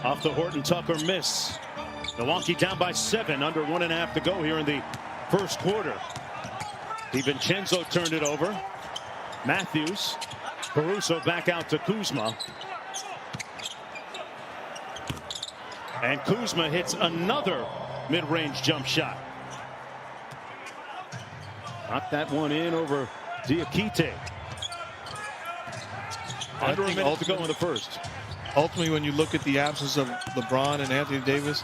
Off the Horton Tucker miss. Milwaukee down by 7, under 1.5 to go here in the first quarter. DiVincenzo turned it over. Matthews. Caruso back out to Kuzma. And Kuzma hits another mid-range jump shot. Knocked that one in over Diakite. Under a minute to go in the first. Ultimately, when you look at the absence of LeBron and Anthony Davis,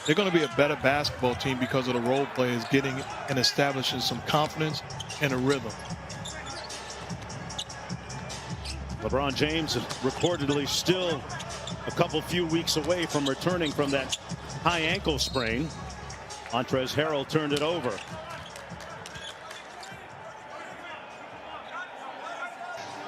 they're going to be a better basketball team because of the role players getting and establishing some confidence and a rhythm. LeBron James is reportedly still a few weeks away from returning from that high ankle sprain. Montrezl Harrell turned it over.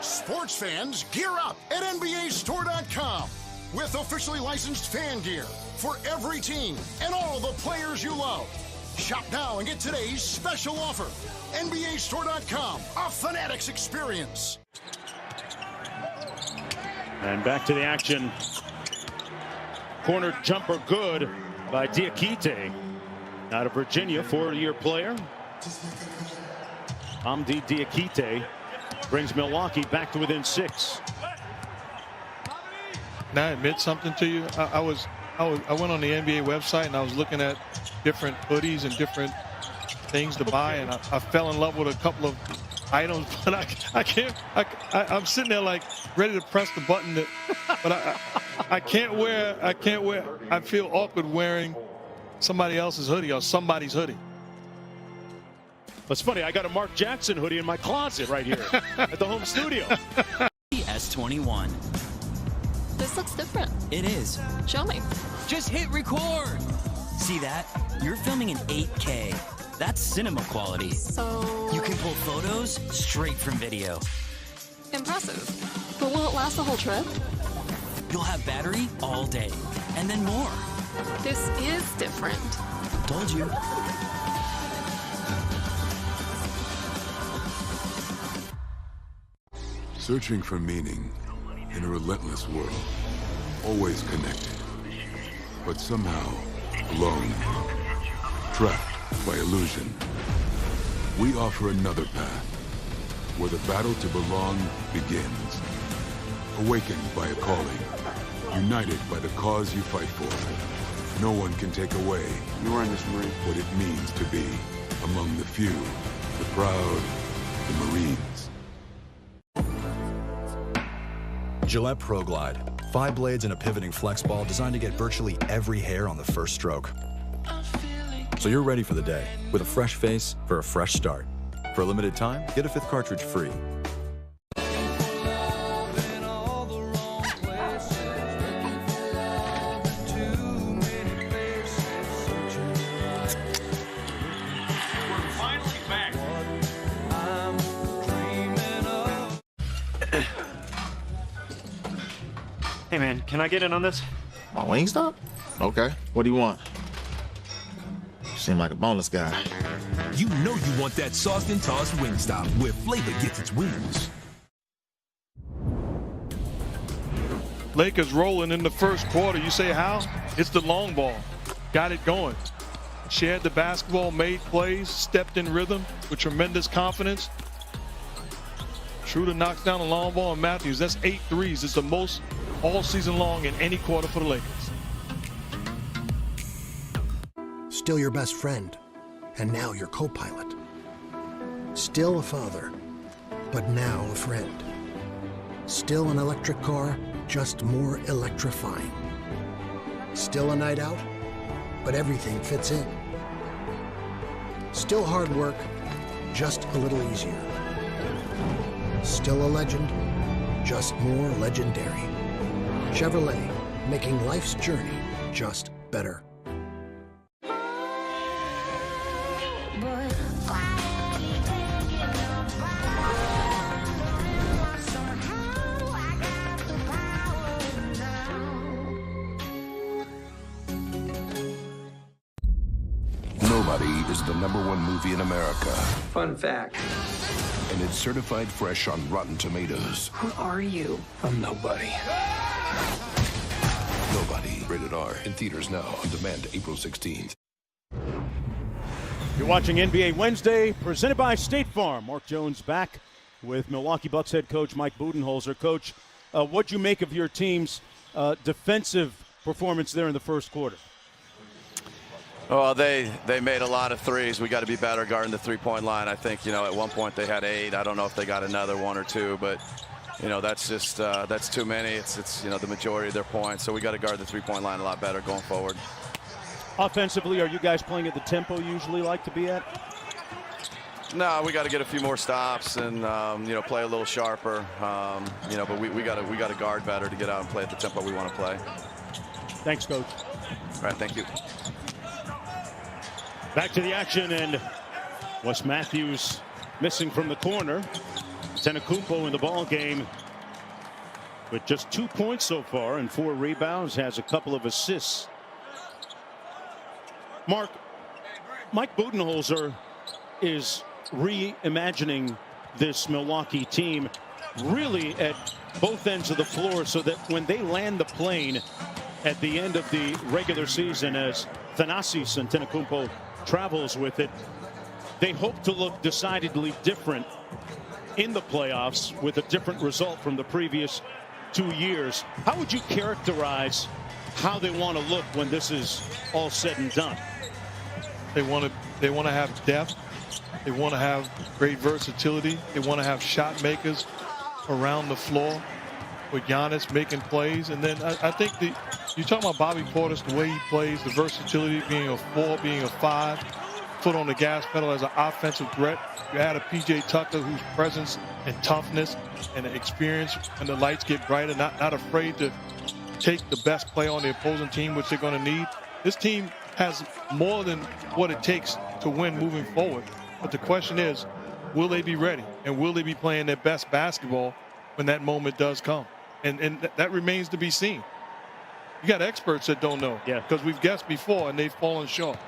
Sports fans, gear up at NBAstore.com with officially licensed fan gear for every team and all the players you love. Shop now and get today's special offer. NBAstore.com, a Fanatics experience. And back to the action. Corner jumper good by Diakite. Out of Virginia, 4-year player. Hamdi Diakite brings Milwaukee back to within 6. Can I admit something to you? I went on the NBA website and I was looking at different hoodies and different things to buy, and I fell in love with a couple of items, but I can't. I'm sitting there like ready to press the button, but I can't wear. I feel awkward wearing somebody else's hoodie or somebody's hoodie. It's funny, I got a Mark Jackson hoodie in my closet right here at the home studio. S21. This looks different. It is. Show me. Just hit record. See that? You're filming in 8K. That's cinema quality. So... You can pull photos straight from video. Impressive. But will it last the whole trip? You'll have battery all day. And then more. This is different. Told you. Searching for meaning in a relentless world. Always connected, but somehow alone. Trapped by illusion. We offer another path, where the battle to belong begins. Awakened by a calling. United by the cause you fight for. No one can take away what it means to be among the few, the proud, the Marines. Gillette Pro Glide. 5 blades and a pivoting flex ball designed to get virtually every hair on the first stroke. So you're ready for the day, with a fresh face for a fresh start. For a limited time, get a 5th cartridge free. Hey man, can I get in on this? My Wingstop? Okay. What do you want? You seem like a boneless guy. You know you want that sauced and tossed Wingstop, where flavor gets its wings. Lakers rolling in the first quarter. You say how? It's the long ball. Got it going. Shared the basketball, made plays, stepped in rhythm with tremendous confidence. Schroeder knocks down a long ball, and Matthews, that's 8 threes. It's the most all season long in any quarter for the Lakers. Still your best friend, and now your co-pilot. Still a father, but now a friend. Still an electric car, just more electrifying. Still a night out, but everything fits in. Still hard work, just a little easier. Still a legend, just more legendary. Chevrolet, making life's journey just better. Nobody is the #1 movie in America. Fun fact. And it's certified fresh on Rotten Tomatoes. Who are you? I'm nobody. Nobody. Rated Rated R. In theaters now. On demand April 16th. You're watching NBA Wednesday, presented by State Farm. Mark Jones back with Milwaukee Bucks head coach Mike Budenholzer. Coach, what'd you make of your team's defensive performance there in the first quarter? Well, they made a lot of threes. We got to be better guarding the three-point line. I think, at one point they had 8. I don't know if they got another 1 or 2, but, that's just that's too many. It's the majority of their points. So we got to guard the three-point line a lot better going forward. Offensively, are you guys playing at the tempo you usually like to be at? No, we got to get a few more stops and play a little sharper. But we got to guard better to get out and play at the tempo we want to play. Thanks, Coach. All right, thank you. Back to the action, and Wes Matthews missing from the corner. Antetokounmpo in the ball game with just 2 points so far and 4 rebounds, has a couple of assists. Mark, Mike Budenholzer is reimagining this Milwaukee team really at both ends of the floor so that when they land the plane at the end of the regular season, as Thanasis Antetokounmpo travels with it, they hope to look decidedly different in the playoffs with a different result from the previous 2 years. How would you characterize how they want to look when this is all said and done? They want to have depth. They want to have great versatility. They want to have shot makers around the floor with Giannis making plays. And then I think you talk about Bobby Portis, the way he plays, the versatility, being a 4, being a 5, foot on the gas pedal as an offensive threat. You add a PJ Tucker whose presence and toughness and experience when the lights get brighter, not afraid to take the best play on the opposing team, which they're going to need. This team has more than what it takes to win moving forward. But the question is, will they be ready? And will they be playing their best basketball when that moment does come? And that remains to be seen. You got experts that don't know. Yeah. Because we've guessed before and they've fallen short.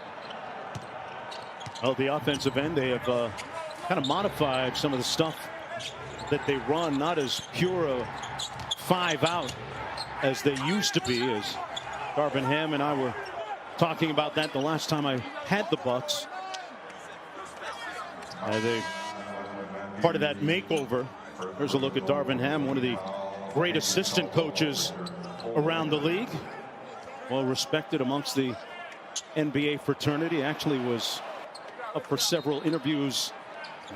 Well, the offensive end, they have kind of modified some of the stuff that they run, not as pure a 5 out as they used to be, as Darvin Ham and I were talking about that the last time I had the Bucks. Part of that makeover. Here's a look at Darvin Ham, one of the great assistant coaches around the league. Well respected amongst the NBA fraternity. Actually was up for several interviews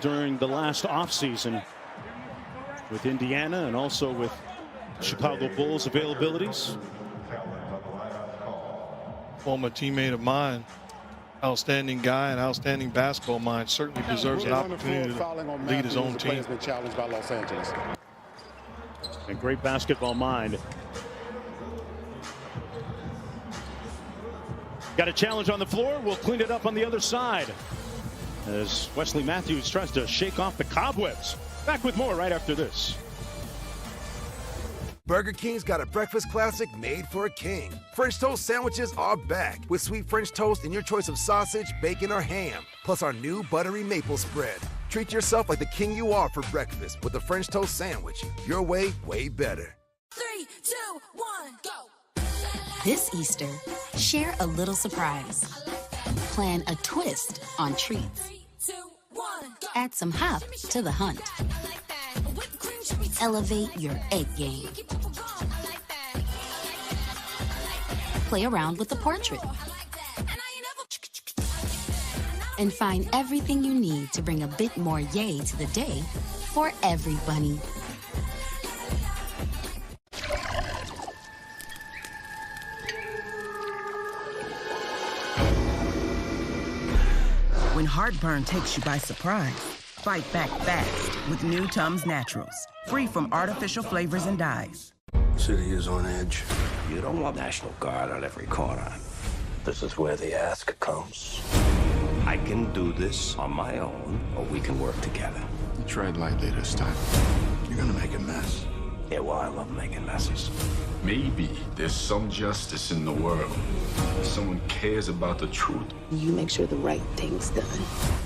during the last offseason with Indiana and also with Chicago Bulls availabilities. Former teammate of mine, outstanding guy and outstanding basketball mind, certainly deserves an opportunity to lead his own team. Been challenged by Los Angeles. And great basketball mind. Got a challenge on the floor. We'll clean it up on the other side as Wesley Matthews tries to shake off the cobwebs. Back with more right after this. Burger King's got a breakfast classic made for a king. French toast sandwiches are back with sweet French toast and your choice of sausage, bacon, or ham, plus our new buttery maple spread. Treat yourself like the king you are for breakfast with a French toast sandwich. Your way, way better. 3, 2, 1, go. This Easter, share a little surprise. Plan a twist on treats. 3, 2, 1, go. Add some hop to the hunt. Elevate your egg game. Play around with the portrait. And find everything you need to bring a bit more yay to the day for every bunny. When heartburn takes you by surprise, fight back fast with new Tums Naturals, free from artificial flavors and dyes. City is on edge. You don't want National Guard on every corner. This is where the ask comes. I can do this on my own, or we can work together. You tread lightly this time. You're gonna make a mess. Yeah, well, I love making messes. Maybe there's some justice in the world. Someone cares about the truth. You make sure the right thing's done.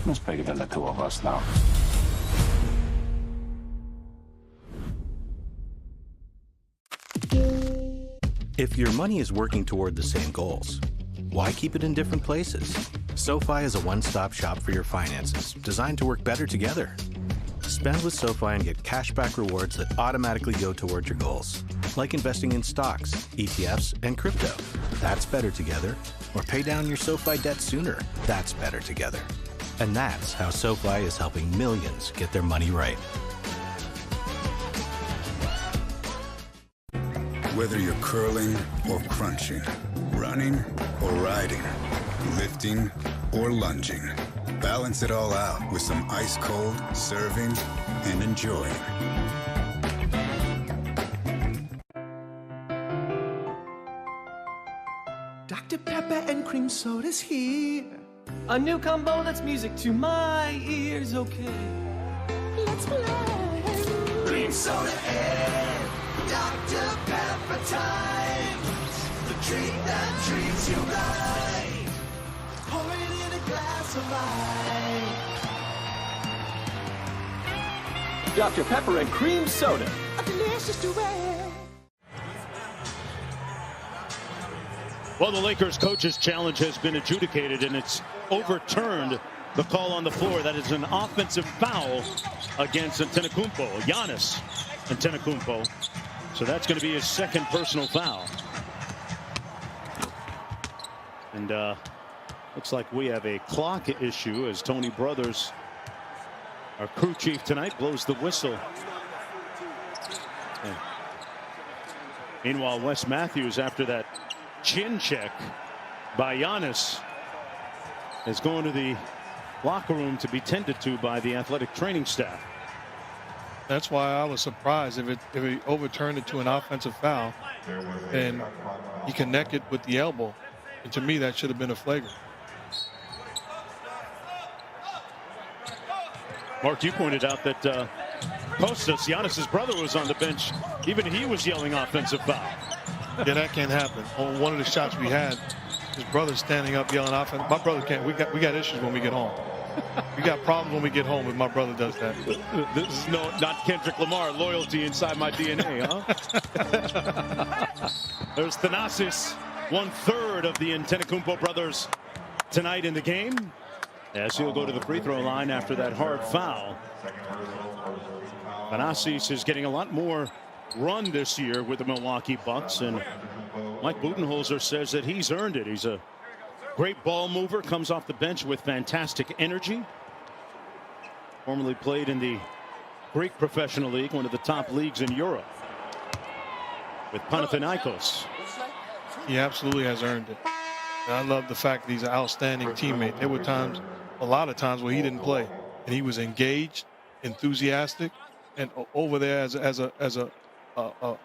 It's bigger than the two of us now. If your money is working toward the same goals, why keep it in different places? SoFi is a one-stop shop for your finances, designed to work better together. Spend with SoFi and get cashback rewards that automatically go towards your goals, like investing in stocks, ETFs, and crypto. That's better together. Or pay down your SoFi debt sooner. That's better together. And that's how SoFi is helping millions get their money right. Whether you're curling or crunching, running or riding, lifting or lunging, balance it all out with some ice cold serving and enjoying. Dr. Pepper and cream soda's here. A new combo that's music to my ears, okay. Let's play. Cream soda and Dr. Pepper times. The treat that treats you right. Pour it in a glass of ice. Dr. Pepper and cream soda. A delicious duet. Well, the Lakers coach's challenge has been adjudicated, and it's overturned the call on the floor. That is an offensive foul against Antetokounmpo, Giannis Antetokounmpo. So that's going to be his second personal foul. And looks like we have a clock issue as Tony Brothers, our crew chief tonight, blows the whistle. And meanwhile, Wes Matthews, after that chin check by Giannis, is going to the locker room to be tended to by the athletic training staff. That's why I was surprised if he overturned it to an offensive foul and he connected with the elbow. And to me, that should have been a flagrant. Mark, you pointed out that Kostas, Giannis's brother, was on the bench. Even he was yelling offensive foul. Yeah, that can't happen. On one of the shots we had, his brother standing up yelling offense. My brother can't. We got issues when we get home. We got problems when we get home if my brother does that. This is not Kendrick Lamar loyalty inside my DNA, huh? There's Thanasis, 1/3 of the Antetokounmpo brothers tonight in the game, as he'll go to the free throw line after that hard foul. Thanasis is getting a lot more run this year with the Milwaukee Bucks, and Mike Budenholzer says that he's earned it. He's a great ball mover, comes off the bench with fantastic energy. Formerly played in the Greek Professional League, one of the top leagues in Europe, with Panathinaikos. He absolutely has earned it. And I love the fact that he's an outstanding teammate. There were times, a lot of times, where he didn't play, and he was engaged, enthusiastic, and over there as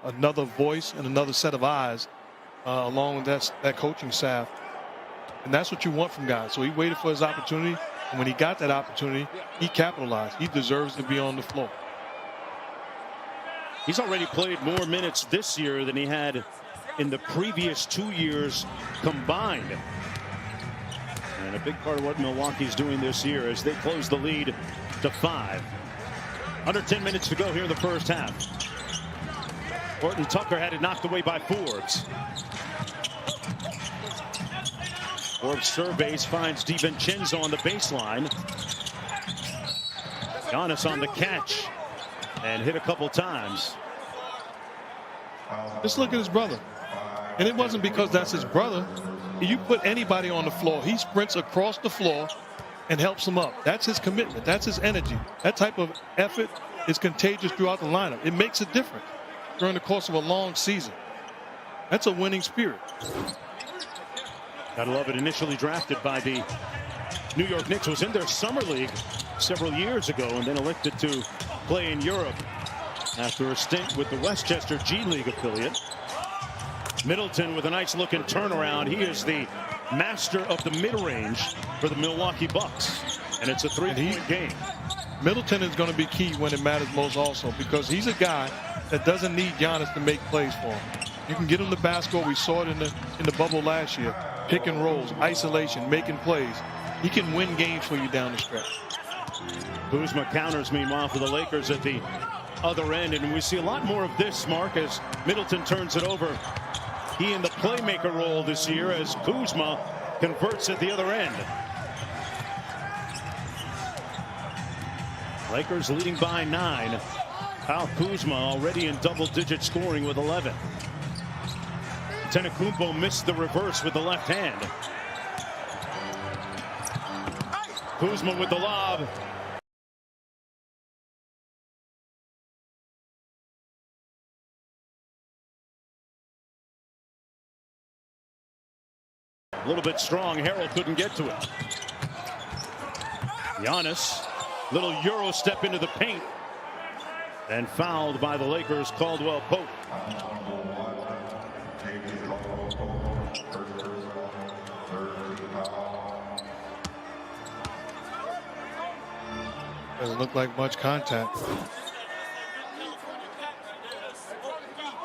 another voice and another set of eyes, along with that coaching staff. And that's what you want from guys. So he waited for his opportunity, and when he got that opportunity, he capitalized. He deserves to be on the floor. He's already played more minutes this year than he had in the previous 2 years combined. And a big part of what Milwaukee's doing this year as they close the lead to 5. Under 10 minutes to go here in the first half. Horton Tucker had it knocked away by Forbes. Forbes surveys, finds DiVincenzo on the baseline. Giannis on the catch and hit a couple times. Just look at his brother. And it wasn't because that's his brother. You put anybody on the floor, he sprints across the floor and helps them up. That's his commitment. That's his energy. That type of effort is contagious throughout the lineup. It makes a difference during the course of a long season. That's a winning spirit. Gotta love it. Initially drafted by the New York Knicks, was in their summer league several years ago and then elected to play in Europe after a stint with the Westchester G League affiliate. Middleton with a nice looking turnaround. He is the master of the mid-range for the Milwaukee Bucks, and it's a 3-point game. Middleton is going to be key when it matters most also, because he's a guy that doesn't need Giannis to make plays for him. You can get him the basketball. We saw it in the bubble last year. Pick and rolls, isolation, making plays. He can win games for you down the stretch. Kuzma counters, meanwhile, for the Lakers at the other end, and we see a lot more of this, Mark, as Middleton turns it over he in the playmaker role this year as Kuzma converts at the other end. Lakers leading by 9. Kyle Kuzma already in double-digit scoring with 11. Antetokounmpo missed the reverse with the left hand. Kuzma with the lob. A little bit strong. Harrell couldn't get to it. Giannis, little Euro step into the paint. And fouled by the Lakers, Caldwell Pope. Doesn't look like much contact.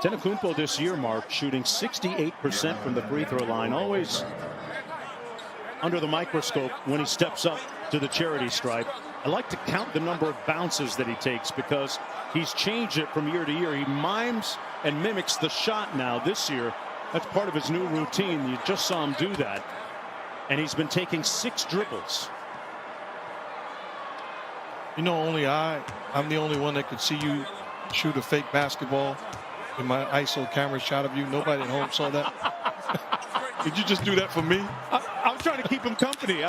Antetokounmpo this year, Mark, shooting 68% from the free throw line. Always under the microscope when he steps up to the charity stripe. I like to count the number of bounces that he takes because he's changed it from year to year. He mimes and mimics the shot now this year. That's part of his new routine. You just saw him do that. And he's been taking 6 dribbles. You know, I'm the only one that could see you shoot a fake basketball in my ISO camera shot of you. Nobody at home saw that. Did you just do that for me? I'm trying to keep him company.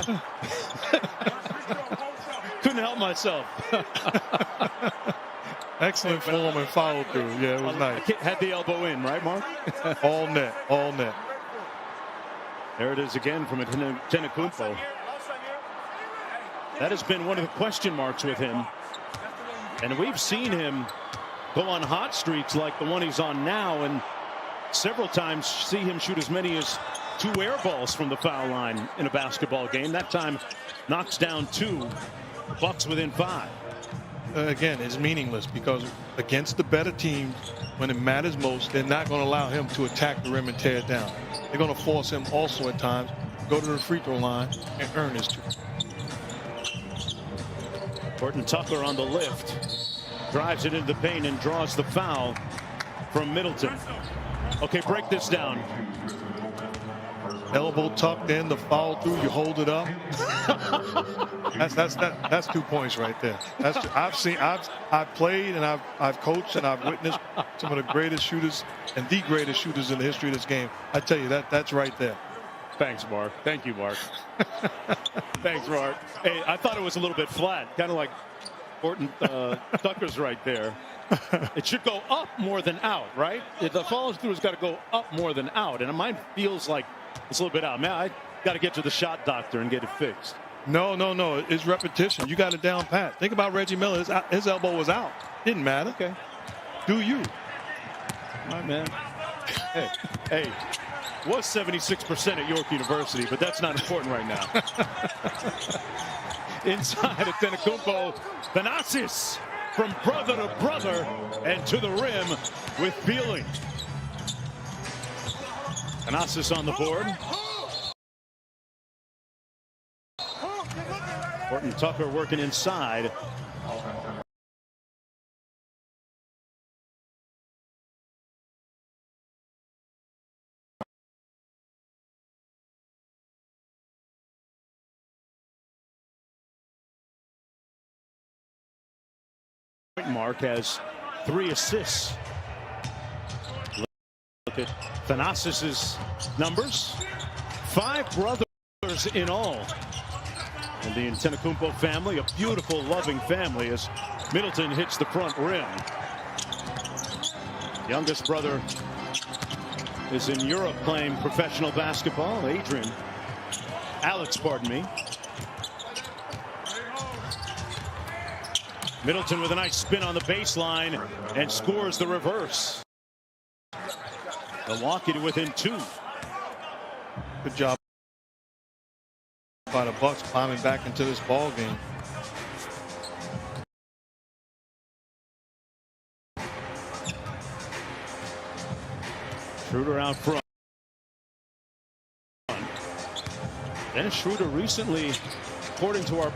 Couldn't help myself. Excellent form and follow through. Yeah, it was nice. Had the elbow in, right, Mark? All net, all net. There it is again from Antetokounmpo. That has been one of the question marks with him. And we've seen him go on hot streaks like the one he's on now, and several times see him shoot as many as 2 air balls from the foul line in a basketball game. That time knocks down 2. Bucks within 5. Again, it's meaningless because against the better teams, when it matters most, they're not going to allow him to attack the rim and tear it down. They're going to force him also at times to go to the free throw line and earn his 2. Horton Tucker on the lift. Drives it into the paint and draws the foul from Middleton. Okay, break this down. Elbow tucked in, the foul through, you hold it up. That's 2 points right there. I've played and I've coached and I've witnessed some of the greatest shooters and the greatest shooters in the history of this game. I tell you that's right there. Thanks, Mark. Thank you, Mark. Thanks, Mark. Hey, I thought it was a little bit flat, kind of like Horton Tucker's right there. It should go up more than out, right? The follow through has got to go up more than out, and mine feels like it's a little bit out. Man, I got to get to the shot doctor and get it fixed. No. It's repetition. You got it down pat. Think about Reggie Miller. His elbow was out. Didn't matter. Okay. Do you? All right, man. Hey. Was 76% at York University, but that's not important right now. Inside at Antetokounmpo, Thanasis from brother to brother and to the rim with feeling. Thanasis on the board. Horton Tucker working inside. Mark has 3 assists. Look at Thanasis' numbers. 5 brothers in all. And the Antetokounmpo family, a beautiful, loving family as Middleton hits the front rim. Youngest brother is in Europe playing professional basketball. Alex, pardon me. Middleton with a nice spin on the baseline and scores the reverse. Milwaukee to within 2. Good job by the Bucks climbing back into this ball game. Schroeder out front. Dennis Schroeder recently, according to our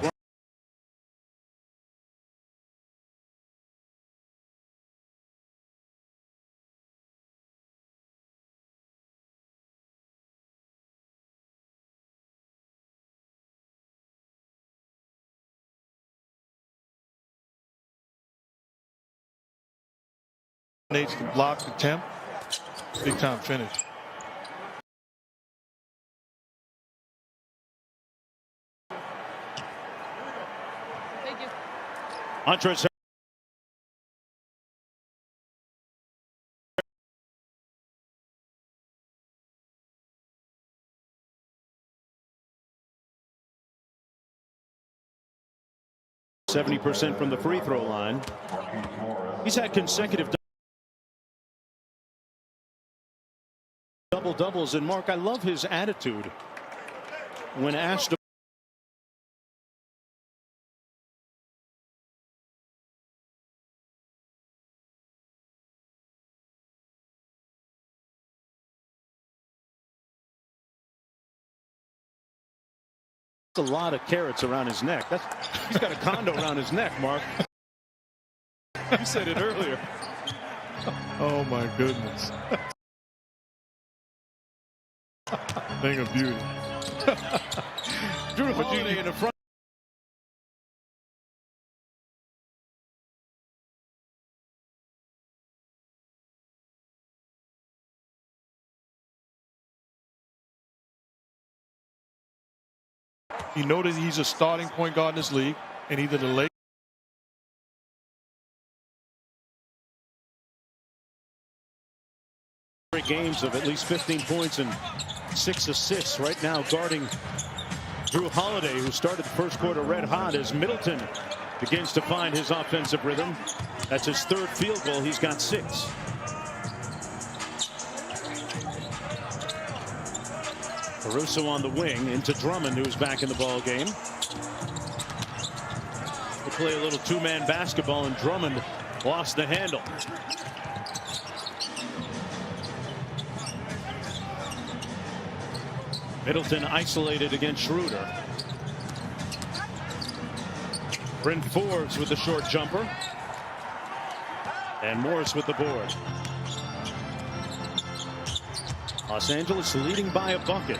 coordinates the block, the temp, big time finish. Montrezl 70% from the free throw line. He's had consecutive double-doubles. And Mark, I love his attitude when asked a lot of carrots around his neck. He's got a condo around his neck, Mark. You said it earlier. Oh my goodness. Thing of beauty. Jrue Holiday in the front. He noted he's a starting point guard in this league, and either the Lakers games of at least 15 points and 6 assists right now guarding Jrue Holiday, who started the first quarter red hot, as Middleton begins to find his offensive rhythm. That's his third field goal. He's got 6. Caruso on the wing into Drummond, who's back in the ball game. They play a little two-man basketball, and Drummond lost the handle. Middleton isolated against Schroeder. Bryn Forbes with the short jumper. And Morris with the board. Los Angeles leading by a bucket.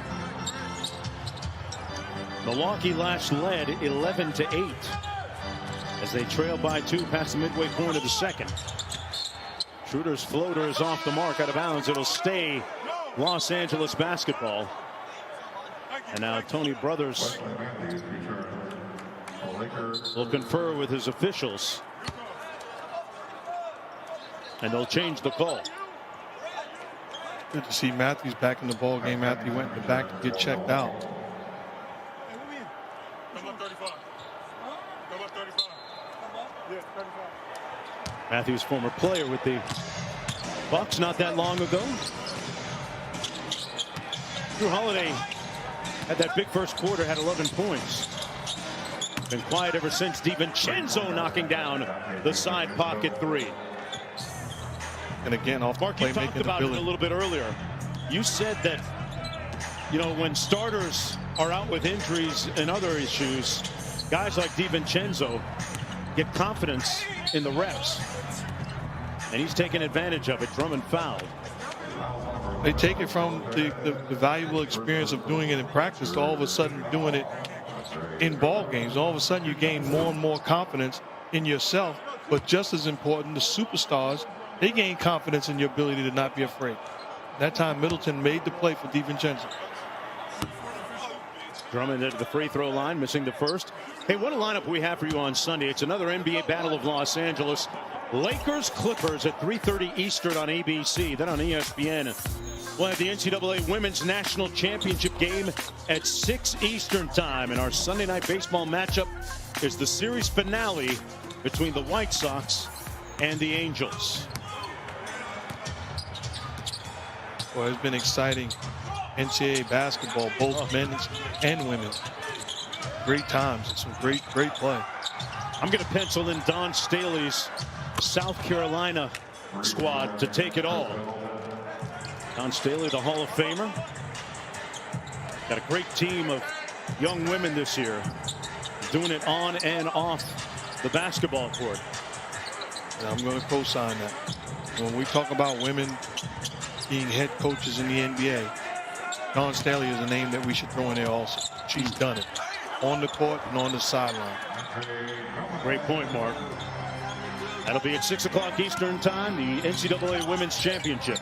Milwaukee last led 11-8 as they trail by 2 past the midway point of the second. Schroeder's floater is off the mark, out of bounds. It'll stay Los Angeles basketball. And now Tony Brothers will confer with his officials, and they'll change the call. Good to see Matthews back in the ball game after he went in the back to get checked out. Matthews, former player with the Bucks not that long ago. Jrue Holiday had that big first quarter, had 11 points. Been quiet ever since. DiVincenzo knocking down the side pocket 3. And again, off Mark, you talked about it a little bit earlier. You said that, you know, when starters are out with injuries and other issues, guys like DiVincenzo get confidence in the reps. And he's taken advantage of it. Drummond fouled. They take it from the valuable experience of doing it in practice to all of a sudden doing it in ball games. All of a sudden you gain more and more confidence in yourself. But just as important, the superstars, they gain confidence in your ability to not be afraid. That time Middleton made the play for DiVincenzo. Drummond at the free throw line, missing the first. Hey, what a lineup we have for you on Sunday. It's another NBA Battle of Los Angeles. Lakers Clippers at 3:30 Eastern on ABC. Then on ESPN, we'll have the NCAA Women's National Championship game at 6 Eastern time. And our Sunday night baseball matchup is the series finale between the White Sox and the Angels. Well, it's been exciting NCAA basketball, both men's and women's. Great times. It's some great play. I'm going to pencil in Don Staley's South Carolina squad to take it all. Don Staley, the Hall of Famer. Got a great team of young women this year, doing it on and off the basketball court. And I'm going to co-sign that. When we talk about women being head coaches in the NBA, Dawn Staley is a name that we should throw in there also. She's done it on the court and on the sideline. Great point, Mark. That'll be at 6 o'clock Eastern Time, the NCAA Women's Championship.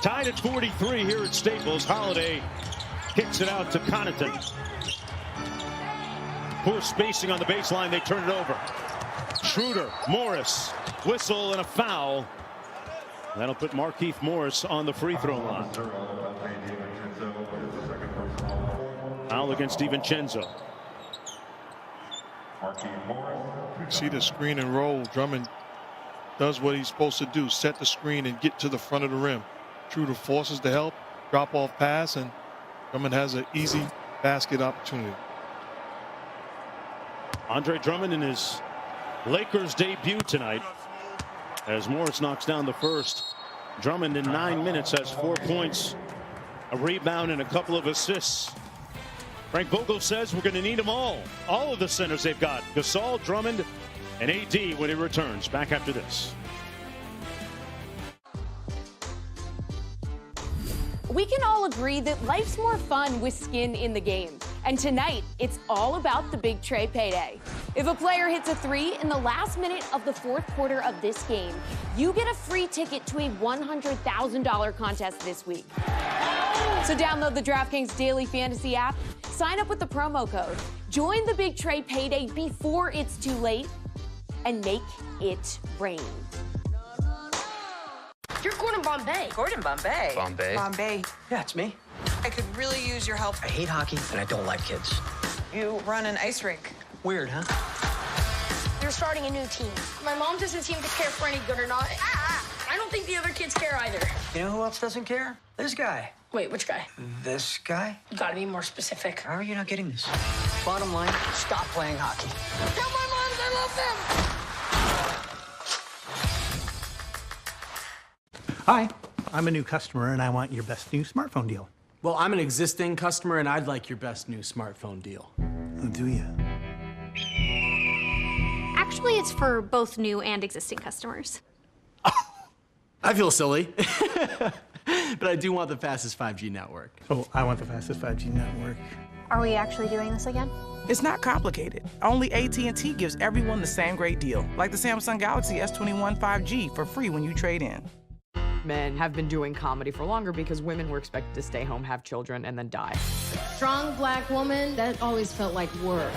Tied at 43 here at Staples. Holiday kicks it out to Connaughton. Poor spacing on the baseline. They turn it over. Schroeder, Morris, whistle and a foul. That'll put Markieff Morris on the free throw line. Foul against DiVincenzo. See the screen and roll. Drummond does what he's supposed to do, set the screen and get to the front of the rim. Schroeder forces the help, drop off pass, and Drummond has an easy basket opportunity. Andre Drummond in his Lakers debut tonight as Morris knocks down the first. Drummond in 9 minutes has 4 points, a rebound, and a couple of assists. Frank Vogel says we're going to need them all of the centers they've got. Gasol, Drummond, and AD when he returns. Back after this. We can all agree that life's more fun with skin in the game. And tonight, it's all about the Big Trey Payday. If a player hits a 3 in the last minute of the fourth quarter of this game, you get a free ticket to a $100,000 contest this week. So download the DraftKings Daily Fantasy app, sign up with the promo code, join the Big Trey Payday before it's too late, and make it rain. You're Gordon Bombay. Gordon Bombay. Bombay. Bombay. Yeah, it's me. I could really use your help. I hate hockey, and I don't like kids. You run an ice rink. Weird, huh? You're starting a new team. My mom doesn't seem to care for any good or not. I don't think the other kids care either. You know who else doesn't care? This guy. Wait, which guy? This guy? You gotta be more specific. How are you not getting this? Bottom line, stop playing hockey. Tell my moms I love them! Hi, I'm a new customer and I want your best new smartphone deal. Well, I'm an existing customer and I'd like your best new smartphone deal. Oh, do you? Actually, it's for both new and existing customers. I feel silly. But I do want the fastest 5G network. Oh, I want the fastest 5G network. Are we actually doing this again? It's not complicated. Only AT&T gives everyone the same great deal, like the Samsung Galaxy S21 5G for free when you trade in. Men have been doing comedy for longer because women were expected to stay home, have children, and then die. Strong black woman, that always felt like work.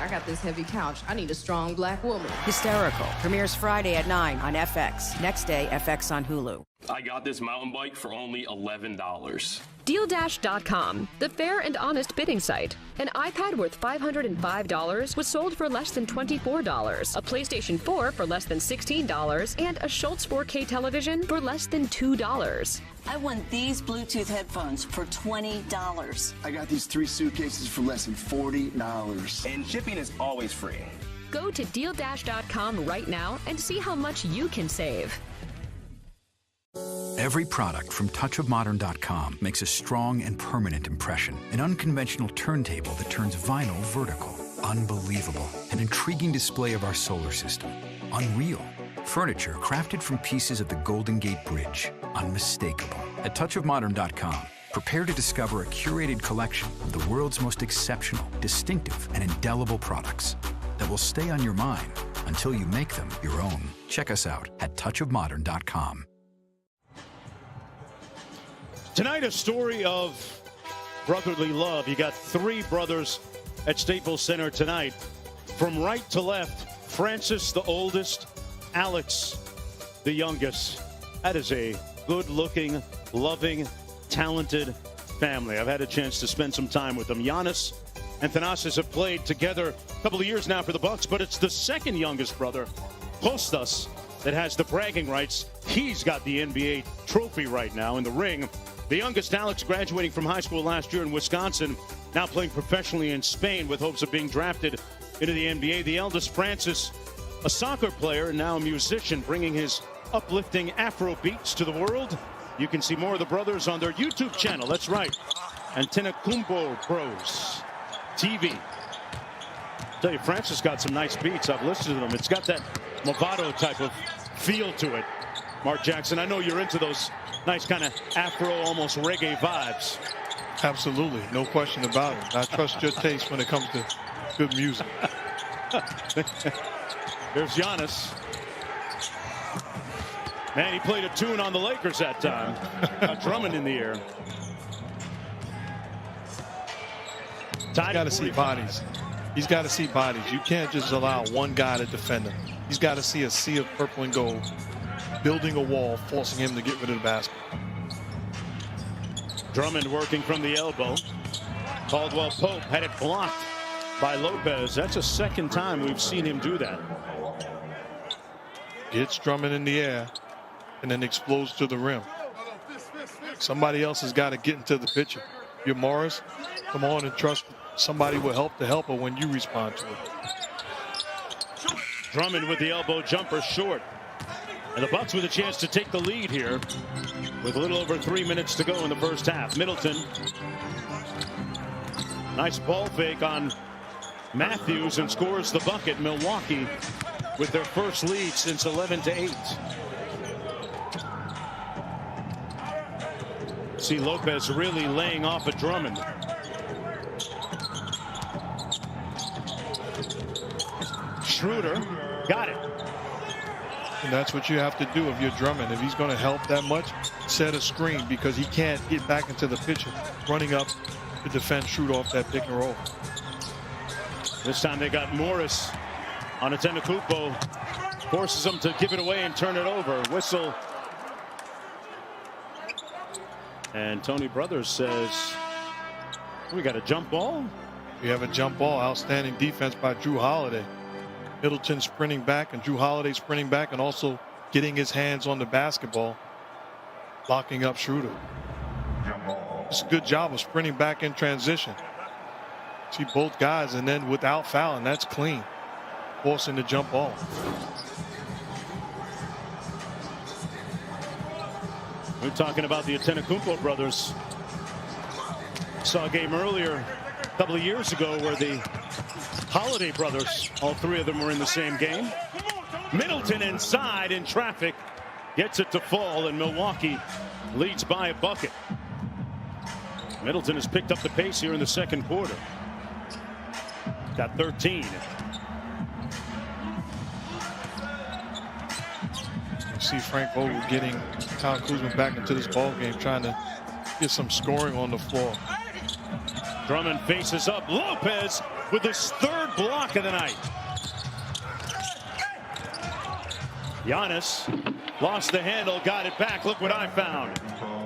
I got this heavy couch. I need a strong black woman. Hysterical premieres Friday at 9 on FX. Next day, FX on Hulu. I got this mountain bike for only $11. DealDash.com, the fair and honest bidding site. An iPad worth $505 was sold for less than $24, a PlayStation 4 for less than $16, and a Schultz 4K television for less than $2. I won these Bluetooth headphones for $20. I got these 3 suitcases for less than $40. And shipping is always free. Go to DealDash.com right now and see how much you can save. Every product from touchofmodern.com makes a strong and permanent impression. An unconventional turntable that turns vinyl vertical. Unbelievable. An intriguing display of our solar system. Unreal. Furniture crafted from pieces of the Golden Gate Bridge. Unmistakable. At touchofmodern.com, prepare to discover a curated collection of the world's most exceptional, distinctive, and indelible products that will stay on your mind until you make them your own. Check us out at touchofmodern.com. Tonight, a story of brotherly love. You got 3 brothers at Staples Center tonight. From right to left, Francis, the oldest, Alex, the youngest. That is a good-looking, loving, talented family. I've had a chance to spend some time with them. Giannis and Thanasis have played together a couple of years now for the Bucks, but it's the second youngest brother, Kostas, that has the bragging rights. He's got the NBA trophy right now in the ring. The youngest, Alex, graduating from high school last year in Wisconsin, now playing professionally in Spain with hopes of being drafted into the NBA. The eldest, Francis, a soccer player and now a musician, bringing his uplifting Afro beats to the world. You can see more of the brothers on their YouTube channel. That's right, Antetokounmpo Bros TV. I tell you, Francis got some nice beats. I've listened to them. It's got that Movado type of feel to it. Mark Jackson, I know you're into those nice kind of Afro, almost reggae vibes. Absolutely, no question about it. I trust your taste when it comes to good music. There's Giannis. Man, he played a tune on the Lakers that time. Drummond in the air. He's got to see bodies. He's got to see bodies. You can't just allow one guy to defend him. He's got to see a sea of purple and gold, building a wall, forcing him to get rid of the basket. Drummond working from the elbow. Caldwell Pope had it blocked by Lopez. That's the second time we've seen him do that. Gets Drummond in the air and then explodes to the rim. Somebody else has got to get into the picture. You're Morris, come on and trust somebody will help the helper when you respond to it. Drummond with the elbow jumper short. And the Bucks with a chance to take the lead here with a little over 3 minutes to go in the first half. Middleton. Nice ball fake on Matthews and scores the bucket. Milwaukee with their first lead since 11-8. See Lopez really laying off at Drummond. Schroeder got it. And that's what you have to do if you're Drummond. If he's going to help that much, set a screen because he can't get back into the picture running up to defend Schroeder off that pick and roll. This time they got Morris on Antetokounmpo. Forces him to give it away and turn it over. Whistle. And Tony Brothers says, we got a jump ball. We have a jump ball. Outstanding defense by Drew Holiday. Middleton sprinting back and Drew Holiday sprinting back and also getting his hands on the basketball, locking up Schroeder. It's a good job of sprinting back in transition. See both guys and then without fouling, that's clean. Forcing the jump ball. We're talking about the Antetokounmpo brothers. Saw a game earlier a couple of years ago where the Holiday brothers, all three of them were in the same game. Middleton inside in traffic, gets it to fall, and Milwaukee leads by a bucket. Middleton has picked up the pace here in the second quarter. Got 13. You see Frank Vogel getting Kyle Kuzma back into this ball game, trying to get some scoring on the floor. Drummond faces up. Lopez with his third block of the night. Giannis lost the handle, got it back. Look what I found.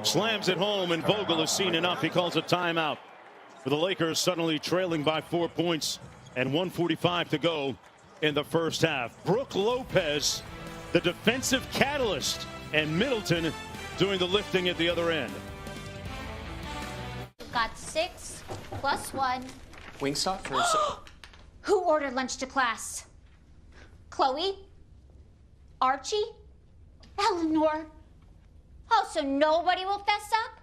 Slams it home, and Vogel has seen enough. He calls a timeout for the Lakers, suddenly trailing by 4 points and 1:45 to go in the first half. Brook Lopez, the defensive catalyst, and Middleton doing the lifting at the other end. Got 6 + 1. Wingstop for Who ordered lunch to class? Chloe? Archie? Eleanor? Oh, so nobody will fess up?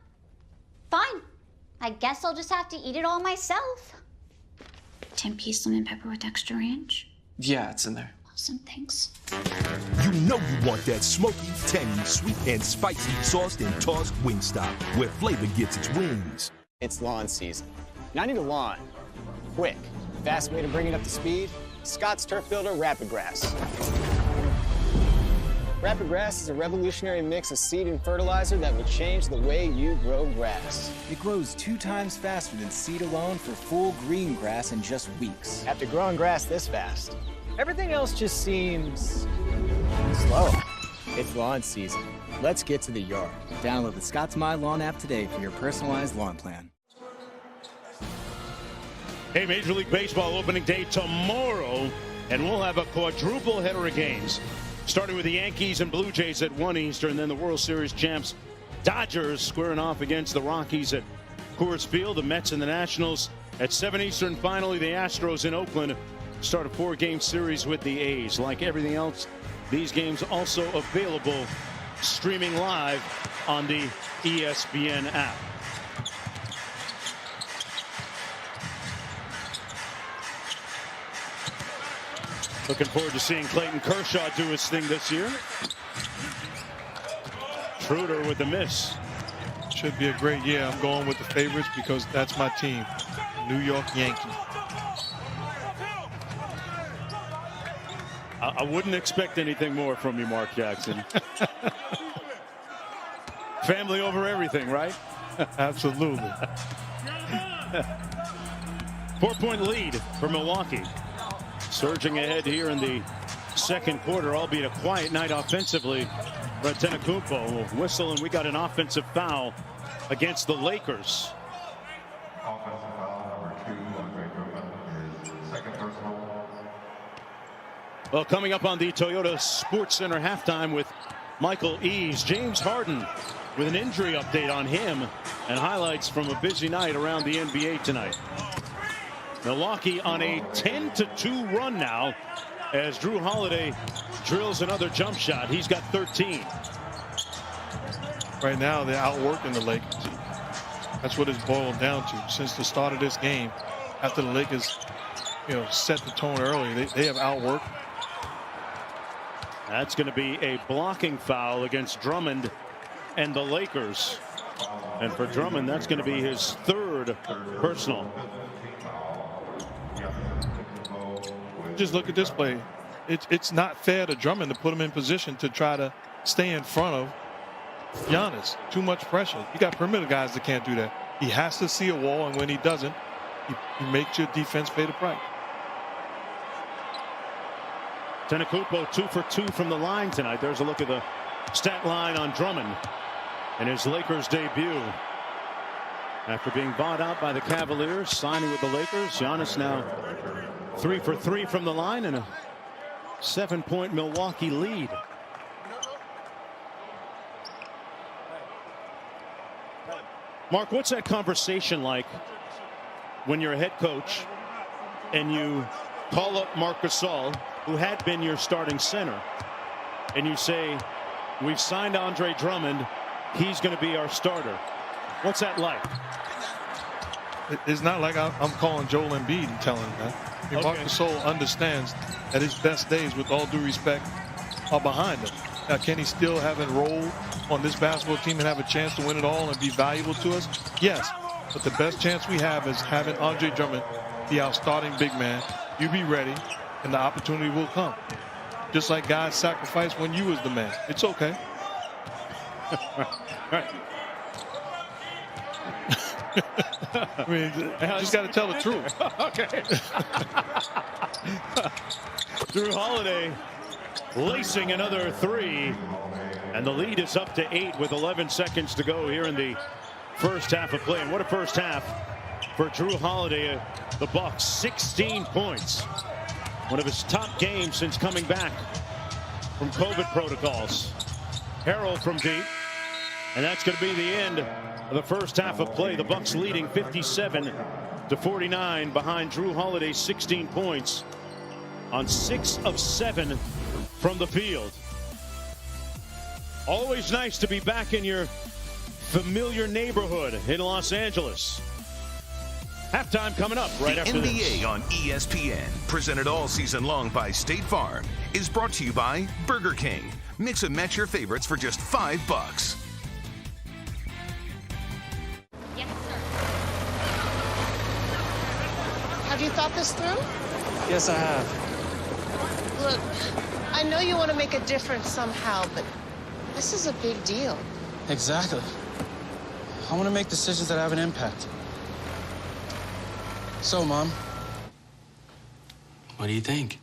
Fine. I guess I'll just have to eat it all myself. 10-piece lemon pepper with extra ranch? Yeah, it's in there. Awesome, thanks. You know you want that smoky, tangy, sweet, and spicy sauced and tossed Wingstop, where flavor gets its wings. It's lawn season. And I need a lawn. Quick. Fast way to bring it up to speed. Scott's Turf Builder Rapid Grass. Rapid Grass is a revolutionary mix of seed and fertilizer that will change the way you grow grass. It grows 2 times faster than seed alone for full green grass in just weeks. After growing grass this fast, everything else just seems slow. It's lawn season. Let's get to the yard. Download the Scott's My Lawn app today for your personalized lawn plan. Hey, Major League Baseball opening day tomorrow, and we'll have a quadruple header of games, starting with the Yankees and Blue Jays at 1 Eastern, then the World Series champs Dodgers squaring off against the Rockies at Coors Field, the Mets and the Nationals at 7 Eastern. Finally, the Astros in Oakland start a 4-game series with the A's. Like everything else, these games also available streaming live on the ESPN app. Looking forward to seeing Clayton Kershaw do his thing this year. Schroeder with the miss. Should be a great year. I'm going with the favorites because that's my team, New York Yankees. I wouldn't expect anything more from you, Mark Jackson. Family over everything, right? Absolutely. 4-point lead for Milwaukee. Surging ahead here in the second quarter, albeit a quiet night offensively. Antetokounmpo will whistle, and we got an offensive foul against the Lakers. Well, coming up on the Toyota Sports Center halftime with Michael Eaves, James Harden with an injury update on him and highlights from a busy night around the NBA tonight. Milwaukee on a 10-2 run now as Drew Holiday drills another jump shot. He's got 13. Right now, they're outworking the Lakers. That's what it's boiled down to. Since the start of this game, after the Lakers, set the tone early, they have outworked. That's going to be a blocking foul against Drummond and the Lakers. And for Drummond, that's going to be his third personal. Just look at this play. It's not fair to Drummond to put him in position to try to stay in front of Giannis. Too much pressure. You got perimeter guys that can't do that. He has to see a wall, and when he doesn't, he makes your defense pay the price. Antetokounmpo 2 for 2 from the line tonight. There's a look at the stat line on Drummond in his Lakers debut. After being bought out by the Cavaliers, signing with the Lakers, Giannis now 3 for 3 from the line and a 7-point Milwaukee lead. Mark, what's that conversation like when you're a head coach and you call up Marc Gasol, who had been your starting center, and you say, we've signed Andre Drummond, he's going to be our starter? What's that like? It's not like I'm calling Joel Embiid and telling him that. I mean, Marc Gasol understands that his best days, with all due respect, are behind him. Now, can he still have a role on this basketball team and have a chance to win it all and be valuable to us? Yes, but the best chance we have is having Andre Drummond be our starting big man. You be ready, and the opportunity will come. Just like God sacrificed when you was the man. It's okay. Right. I mean, you just got to tell the truth. Okay. Drew Holiday lacing another 3, and the lead is up to 8 with 11 seconds to go here in the first half of play. And what a first half for Drew Holiday. The Bucks, 16 points. One of his top games since coming back from COVID protocols. Harrell from deep, and that's going to be the end of the first half of play. The Bucks leading 57-49 behind Drew Holiday's 16 points on 6 of 7 from the field. Always nice to be back in your familiar neighborhood in Los Angeles. Halftime coming up right after this. The NBA on ESPN, presented all season long by State Farm, is brought to you by Burger King. Mix and match your favorites for just $5. Yes, sir. Have you thought this through? Yes, I have. Look, I know you want to make a difference somehow, but this is a big deal. Exactly. I want to make decisions that have an impact. So, Mom, what do you think?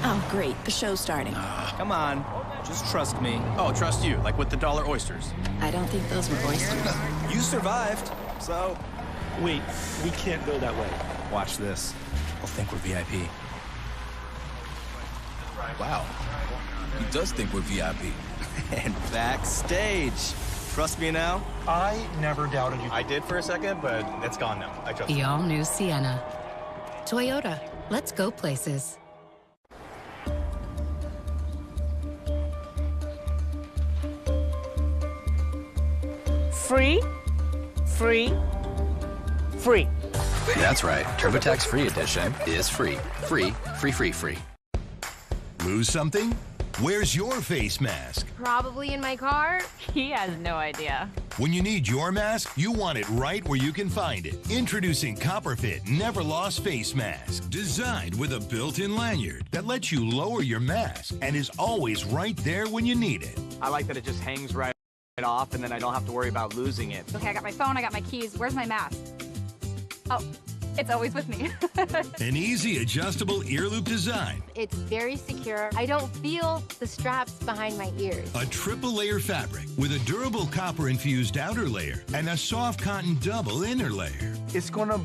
Oh, great. The show's starting. Come on. Just trust me. Oh, trust you, like with the dollar oysters. I don't think those were oysters. You survived, so... Wait, we can't go that way. Watch this. They'll think we're VIP. Wow. He does think we're VIP. And backstage. Trust me now? I never doubted you. I did for a second, but it's gone now. I trust you. The all-new Sienna. Toyota. Let's go places. Free, free, free. That's right. TurboTax Free Edition is free. Free, free, free, free. Lose something? Where's your face mask? Probably in my car. He has no idea. When you need your mask, you want it right where you can find it. Introducing CopperFit Never Lost Face Mask. Designed with a built-in lanyard that lets you lower your mask and is always right there when you need it. I like that it just hangs right off and then I don't have to worry about losing it. Okay, I got my phone, I got my keys. Where's my mask? Oh, it's always with me. An easy adjustable ear loop design. It's very secure. I don't feel the straps behind my ears. A triple layer fabric with a durable copper infused outer layer and a soft cotton double inner layer. It's gonna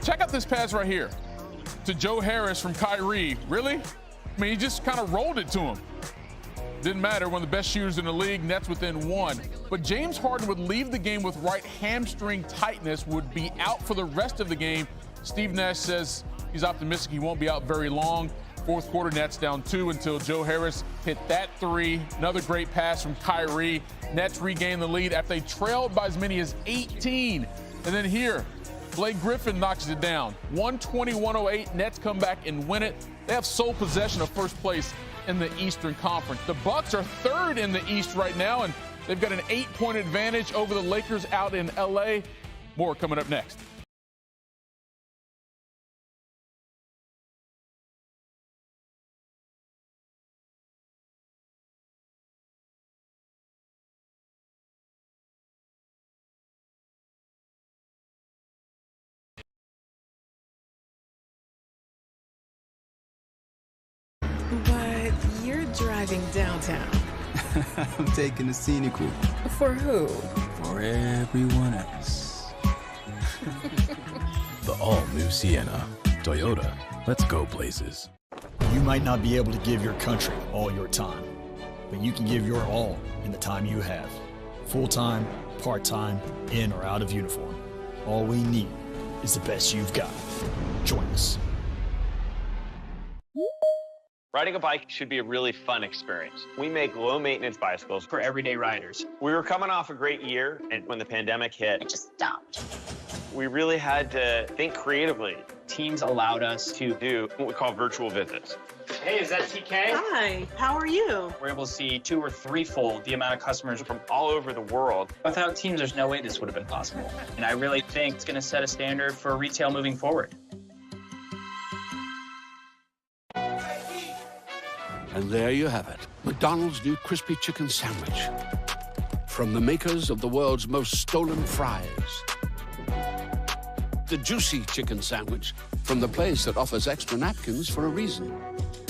Check out this pass right here to Joe Harris from Kyrie. Really? I mean, he just kind of rolled it to him. Didn't matter. One of the best shooters in the league. Nets within one. But James Harden would leave the game with right hamstring tightness, would be out for the rest of the game. Steve Nash says he's optimistic he won't be out very long. Fourth quarter, Nets down 2 until Joe Harris hit that three. Another great pass from Kyrie. Nets regain the lead after they trailed by as many as 18. And then here, Blake Griffin knocks it down. 120-108. Nets come back and win it. They have sole possession of first place in the Eastern Conference. The Bucks are third in the East right now, and they've got an 8-point advantage over the Lakers out in LA. More coming up next. But you're driving downtown. I'm taking the scenic route. For who? For everyone else. The all-new Sienna. Toyota. Let's go places. You might not be able to give your country all your time, but you can give your all in the time you have. Full-time, part-time, in or out of uniform. All we need is the best you've got. Join us. Riding a bike should be a really fun experience. We make low-maintenance bicycles for everyday riders. We were coming off a great year, and when the pandemic hit, it just stopped. We really had to think creatively. Teams allowed us to do what we call virtual visits. Hey, is that TK? Hi, how are you? We're able to see 2- or 3-fold the amount of customers from all over the world. Without Teams, there's no way this would have been possible. And I really think it's going to set a standard for retail moving forward. And there you have it, McDonald's new crispy chicken sandwich. From the makers of the world's most stolen fries. the juicy chicken sandwich from the place that offers extra napkins for a reason.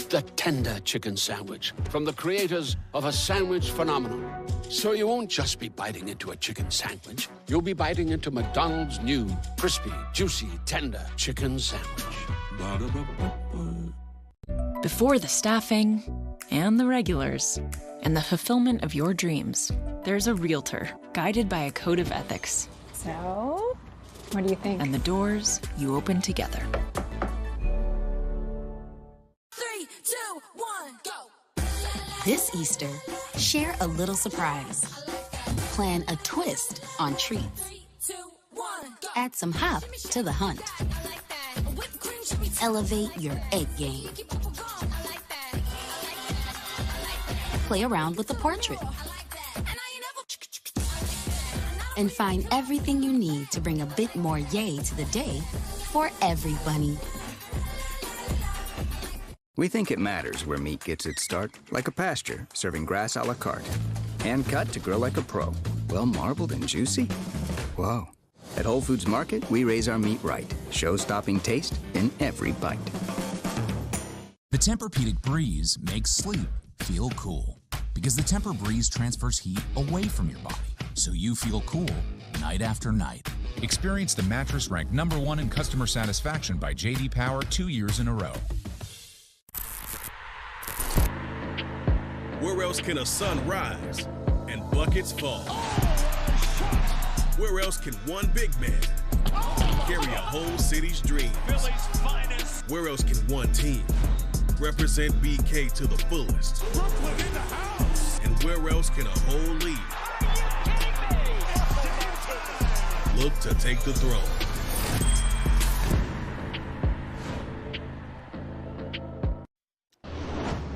The tender chicken sandwich from the creators of a sandwich phenomenon. So you won't just be biting into a chicken sandwich. You'll be biting into McDonald's new crispy, juicy, tender chicken sandwich. Before the staffing and the regulars and the fulfillment of your dreams, there's a realtor guided by a code of ethics. So, what do you think? And the doors you open together. 3, 2, 1, go! This Easter, share a little surprise. Plan a twist on treats. 3, 2, 1, go! Add some hop to the hunt. Elevate your egg game. Play around with the portrait. And find everything you need to bring a bit more yay to the day for every bunny. We think it matters where meat gets its start, like a pasture, serving grass a la carte. Hand cut to grill like a pro. Well marbled and juicy? Whoa. At Whole Foods Market, we raise our meat right. Show-stopping taste in every bite. The Tempur-Pedic Breeze makes sleep feel cool. Because the Tempur Breeze transfers heat away from your body, so you feel cool night after night. Experience the mattress ranked #1 in customer satisfaction by J.D. Power 2 years in a row. Where else can a sun rise and buckets fall? Where else can one big man carry a whole city's dream? Where else can one team represent BK to the fullest? And where else can a whole league look to take the throne?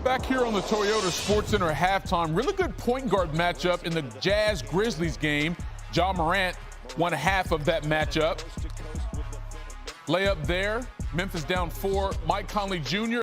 Back here on the Toyota Sports Center halftime, really good point guard matchup in the Jazz-Grizzlies game. Ja Morant won half of that matchup. Layup there. Memphis down 4. Mike Conley Jr.